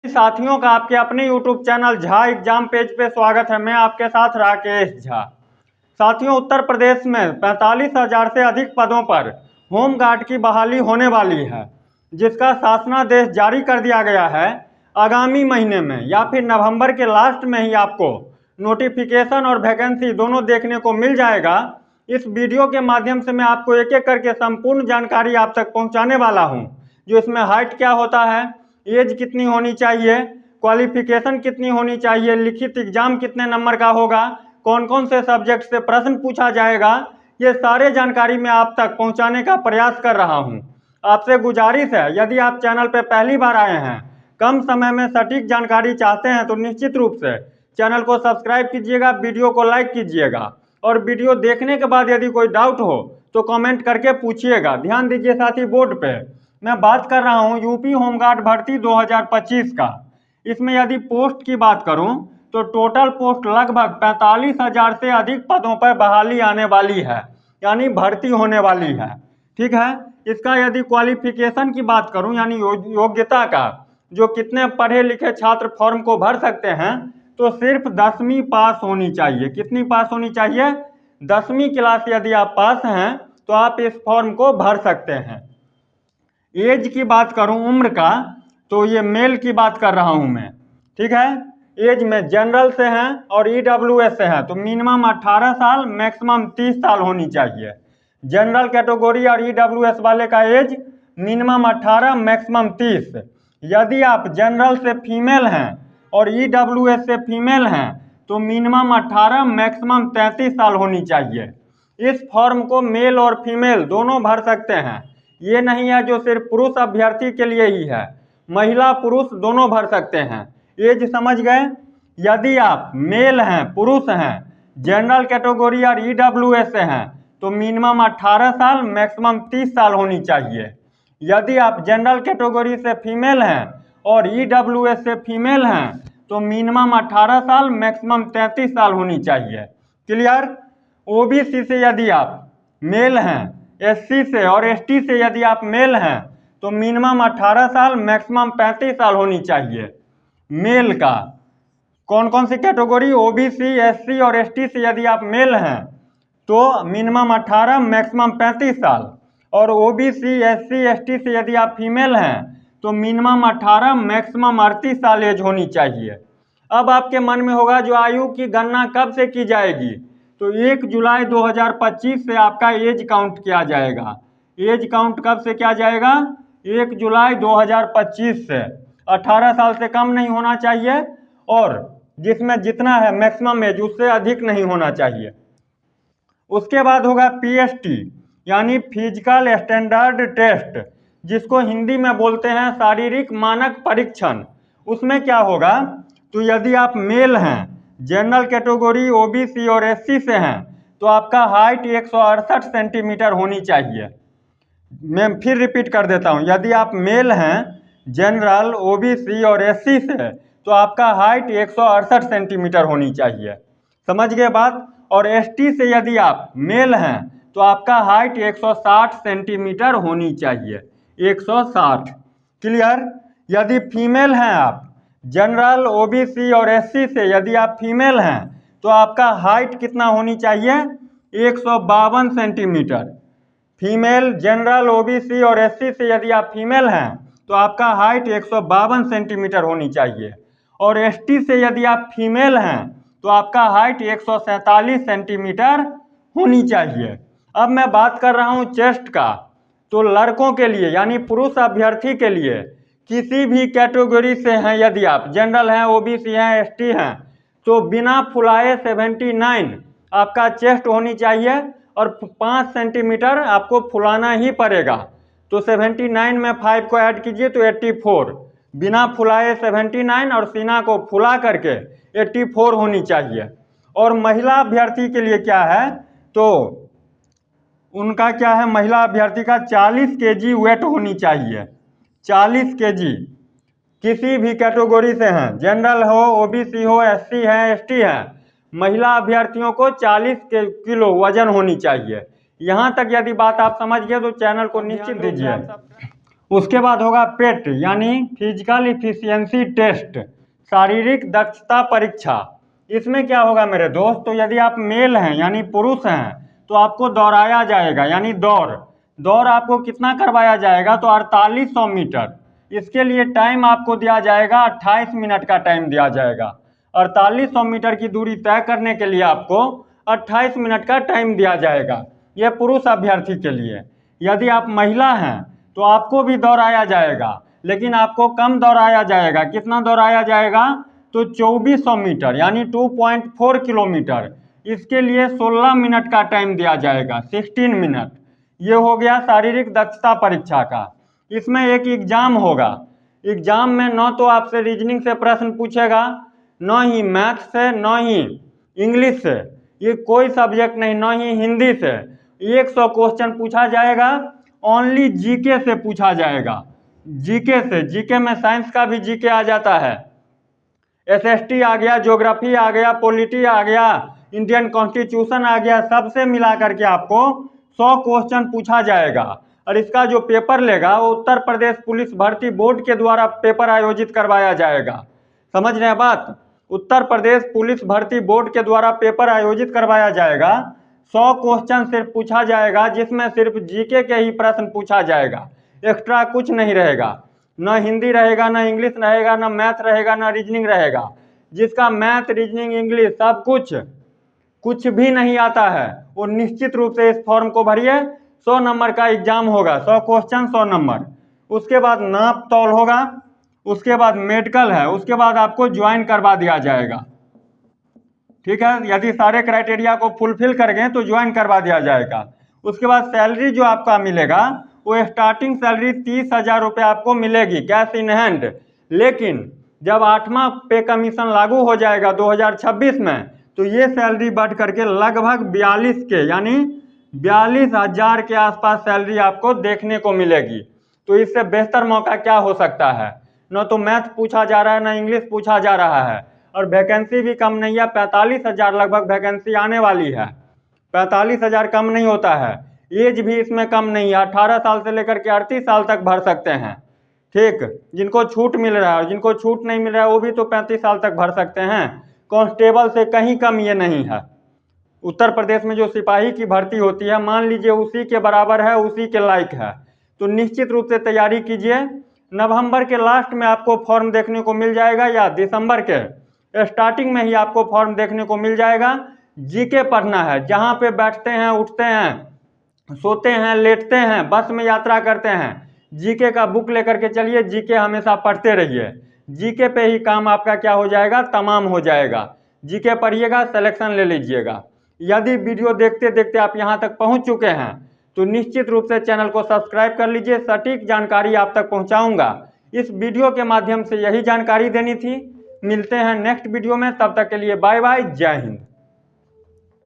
साथियों का आपके अपने YouTube channel Jha exam page पे स्वागत है। मैं आपके साथ राकेश झा। साथियों, उत्तर प्रदेश में 45,000 से अधिक पदों पर होमगार्ड की बहाली होने वाली है, जिसका शासनादेश जारी कर दिया गया है। आगामी महीने में या फिर नवंबर के लास्ट में ही आपको नोटिफिकेशन और वैकेंसी दोनों देखने को मिल जाएगा। इस वीडियो के माध्यम से मैं आपको एक एक करके संपूर्ण जानकारी आप तक पहुंचाने वाला हूं। जो इसमें हाइट क्या होता है, एज कितनी होनी चाहिए, क्वालिफिकेशन कितनी होनी चाहिए, लिखित एग्जाम कितने नंबर का होगा, कौन कौन से सब्जेक्ट से प्रश्न पूछा जाएगा, ये सारे जानकारी मैं आप तक पहुंचाने का प्रयास कर रहा हूं। आपसे गुजारिश है, यदि आप चैनल पर पहली बार आए हैं, कम समय में सटीक जानकारी चाहते हैं, तो निश्चित रूप से चैनल को सब्सक्राइब कीजिएगा, वीडियो को लाइक कीजिएगा और वीडियो देखने के बाद यदि कोई डाउट हो तो कमेंट करके पूछिएगा। ध्यान दीजिए साथी, बोर्ड पे मैं बात कर रहा हूं यूपी होमगार्ड भर्ती 2025 का। इसमें यदि पोस्ट की बात करूं तो टोटल पोस्ट लगभग 45,000 से अधिक पदों पर बहाली आने वाली है, यानी भर्ती होने वाली है। ठीक है। इसका यदि क्वालिफिकेशन की बात करूं, यानी योग्यता का, जो कितने पढ़े लिखे छात्र फॉर्म को भर सकते हैं, तो सिर्फ 10वीं पास होनी चाहिए। कितनी पास होनी चाहिए? 10वीं क्लास यदि आप पास हैं तो आप इस फॉर्म को भर सकते हैं। एज की बात करूं, उम्र का, तो ये मेल की बात कर रहा हूं मैं। ठीक है। एज में जनरल से हैं और ईडब्ल्यूएस से हैं तो मिनिमम 18 साल, मैक्सिमम 30 साल होनी चाहिए। जनरल कैटेगरी और ईडब्ल्यूएस वाले का एज मिनिमम 18, मैक्सिमम 30। यदि आप जनरल से फीमेल हैं और ईडब्ल्यूएस से फीमेल हैं तो मिनिमम 18, मैक्सिमम 33 साल होनी चाहिए। इस फॉर्म को मेल और फीमेल दोनों भर सकते हैं। ये नहीं है जो सिर्फ पुरुष अभ्यर्थी के लिए ही है, महिला पुरुष दोनों भर सकते हैं। एज समझ गए? यदि आप मेल हैं, पुरुष हैं, जनरल कैटेगरी और ईडब्ल्यूएस से हैं तो मिनिमम 18 साल, मैक्सिमम 30 साल होनी चाहिए। यदि आप जनरल कैटेगरी से फीमेल हैं और ईडब्ल्यूएस से फीमेल हैं तो मिनिमम 18 साल, मैक्सिमम 33 साल होनी चाहिए। क्लियर? ओबीसी से यदि आप मेल हैं, एससी से और एसटी से यदि आप मेल हैं तो मिनिमम 18 साल, मैक्सिमम 35 साल होनी चाहिए। मेल का कौन कौन सी कैटेगरी? ओबीसी, एससी और एसटी से यदि आप मेल हैं तो मिनिमम 18, मैक्सिमम 35 साल, और ओबीसी, एससी, एसटी से यदि आप फीमेल हैं तो मिनिमम 18, मैक्सिमम 38 साल एज होनी चाहिए। अब आपके मन में होगा जो आयु की गणना कब से की जाएगी, तो 1 जुलाई 2025 से आपका एज काउंट किया जाएगा। एज काउंट कब से किया जाएगा? 1 जुलाई 2025 से। 18 साल से कम नहीं होना चाहिए और जिसमें जितना है मैक्सिमम एज उससे अधिक नहीं होना चाहिए। उसके बाद होगा पीएसटी, यानी फिजिकल स्टैंडर्ड टेस्ट, जिसको हिंदी में बोलते हैं शारीरिक मानक परीक्षण। उसमें क्या होगा, तो यदि आप मेल हैं, जनरल कैटेगरी, ओबीसी और एससी से हैं तो आपका हाइट 168 सेंटीमीटर होनी चाहिए। मैं फिर रिपीट कर देता हूं, यदि आप मेल हैं, जनरल, ओबीसी और एससी से तो आपका हाइट 168 सेंटीमीटर होनी चाहिए। समझ गए बात? और एसटी से यदि आप मेल हैं तो आपका हाइट 160 सेंटीमीटर होनी चाहिए। 160। क्लियर? यदि फीमेल हैं आप, जनरल, ओबीसी और एससी से यदि आप फीमेल हैं तो आपका हाइट कितना होनी चाहिए? 152 सेंटीमीटर। फीमेल, जनरल, ओबीसी और एससी से यदि आप फीमेल हैं तो आपका हाइट 152 सेंटीमीटर होनी चाहिए। और एसटी से यदि आप फीमेल हैं तो आपका हाइट 147 सेंटीमीटर होनी चाहिए। अब मैं बात कर रहा हूं चेस्ट का, तो लड़कों के लिए यानी पुरुष अभ्यर्थी के लिए किसी भी कैटेगरी से हैं, यदि आप जनरल हैं, ओबीसी हैं, एसटी हैं, तो बिना फुलाए 79 आपका चेस्ट होनी चाहिए और 5 सेंटीमीटर आपको फुलाना ही पड़ेगा। तो 79 में 5 को ऐड कीजिए तो 84। बिना फुलाए 79 और सीना को फुला करके 84 होनी चाहिए। और महिला अभ्यर्थी के लिए क्या है, तो उनका क्या है, महिला अभ्यर्थी का 40 केजी वेट होनी चाहिए। 40 केजी किसी भी कैटेगरी से हैं, जनरल हो, ओबीसी हो, एससी है, एसटी है, महिला अभ्यर्थियों को 40 किलो वजन होनी चाहिए। यहाँ तक यदि बात आप समझ गए तो चैनल को निश्चित दीजिए। उसके बाद होगा पेट यानी फिजिकल इफिशियंसी टेस्ट, शारीरिक दक्षता परीक्षा। इसमें क्या होगा मेरे दोस्त, तो यदि आप मेल हैं यानी पुरुष हैं तो आपको दौड़ाया जाएगा यानी दौड़ आपको कितना करवाया जाएगा, तो 4800 मीटर। इसके लिए टाइम आपको दिया जाएगा 28 मिनट का टाइम दिया जाएगा। 4800 मीटर की दूरी तय करने के लिए आपको 28 मिनट का टाइम दिया जाएगा, यह पुरुष अभ्यर्थी के लिए। यदि आप महिला हैं तो आपको भी दौड़ाया जाएगा, लेकिन आपको कम दौड़ाया जाएगा। कितना दौड़ाया जाएगा, तो 2400 मीटर यानी 2.4 किलोमीटर। इसके लिए 16 मिनट का टाइम दिया जाएगा, 16 मिनट। ये हो गया शारीरिक दक्षता परीक्षा का। इसमें एक एग्जाम होगा। एग्जाम में न तो आपसे रीजनिंग से प्रश्न पूछेगा, न ही मैथ से, न ही इंग्लिश से, ये कोई सब्जेक्ट नहीं, न ही हिंदी से। 100 क्वेश्चन पूछा जाएगा, ओनली जीके से पूछा जाएगा। जीके से, जीके में साइंस का भी जीके आ जाता है, एसएसटी आ गया, ज्योग्राफी आ गया, पॉलिटी आ गया, इंडियन कॉन्स्टिट्यूशन आ गया, सबसे मिला करके आपको 100 क्वेश्चन पूछा जाएगा। और इसका जो पेपर लेगा वो उत्तर प्रदेश पुलिस भर्ती बोर्ड के द्वारा पेपर आयोजित करवाया जाएगा। समझ रहे हैं बात, उत्तर प्रदेश पुलिस भर्ती बोर्ड के द्वारा पेपर आयोजित करवाया जाएगा। 100 क्वेश्चन सिर्फ पूछा जाएगा, जिसमें सिर्फ जीके के ही प्रश्न पूछा जाएगा, एक्स्ट्रा कुछ नहीं रहेगा। न हिंदी रहेगा, न इंग्लिश रहेगा, न मैथ रहेगा, न रीजनिंग रहेगा। जिसका मैथ, रीजनिंग, इंग्लिश सब कुछ भी नहीं आता है वो निश्चित रूप से इस फॉर्म को भरिए। 100 नंबर का एग्जाम होगा, 100 क्वेश्चन 100 नंबर। उसके बाद नाप तौल होगा, उसके बाद मेडिकल है, उसके बाद आपको ज्वाइन करवा दिया जाएगा। ठीक है, यदि सारे क्राइटेरिया को फुलफिल कर गए तो ज्वाइन करवा दिया जाएगा। उसके बाद सैलरी जो आपका मिलेगा वो स्टार्टिंग सैलरी 30,000 रुपये आपको मिलेगी कैश इन हैंड। लेकिन जब 8वां पे कमीशन लागू हो जाएगा 2026 में, तो ये सैलरी बढ़ करके लगभग 42 के यानी 42,000 के आसपास सैलरी आपको देखने को मिलेगी। तो इससे बेहतर मौका क्या हो सकता है। न तो मैथ पूछा जा रहा है, न इंग्लिश पूछा जा रहा है, और वैकेंसी भी कम नहीं है। 45,000 लगभग वैकेंसी आने वाली है। 45,000 कम नहीं होता है। एज भी इसमें कम नहीं है, 18 साल से लेकर के 38 साल तक भर सकते हैं। ठीक, जिनको छूट मिल रहा है, और जिनको छूट नहीं मिल रहा है वो भी तो 35 साल तक भर सकते हैं। कांस्टेबल से कहीं कम ये नहीं है। उत्तर प्रदेश में जो सिपाही की भर्ती होती है, मान लीजिए उसी के बराबर है, उसी के लायक है। तो निश्चित रूप से तैयारी कीजिए। नवंबर के लास्ट में आपको फॉर्म देखने को मिल जाएगा, या दिसंबर के स्टार्टिंग में ही आपको फॉर्म देखने को मिल जाएगा। जीके पढ़ना है, जहाँ पे बैठते हैं, उठते हैं, सोते हैं, लेटते हैं, बस में यात्रा करते हैं, जीके का बुक लेकर के चलिए। जीके हमेशा पढ़ते रहिए, जीके पे ही काम आपका क्या हो जाएगा, तमाम हो जाएगा। जीके पढ़िएगा, सिलेक्शन ले लीजिएगा। यदि वीडियो देखते देखते आप यहाँ तक पहुँच चुके हैं तो निश्चित रूप से चैनल को सब्सक्राइब कर लीजिए। सटीक जानकारी आप तक पहुँचाऊँगा। इस वीडियो के माध्यम से यही जानकारी देनी थी। मिलते हैं नेक्स्ट वीडियो में, तब तक के लिए बाय बाय, जय हिंद।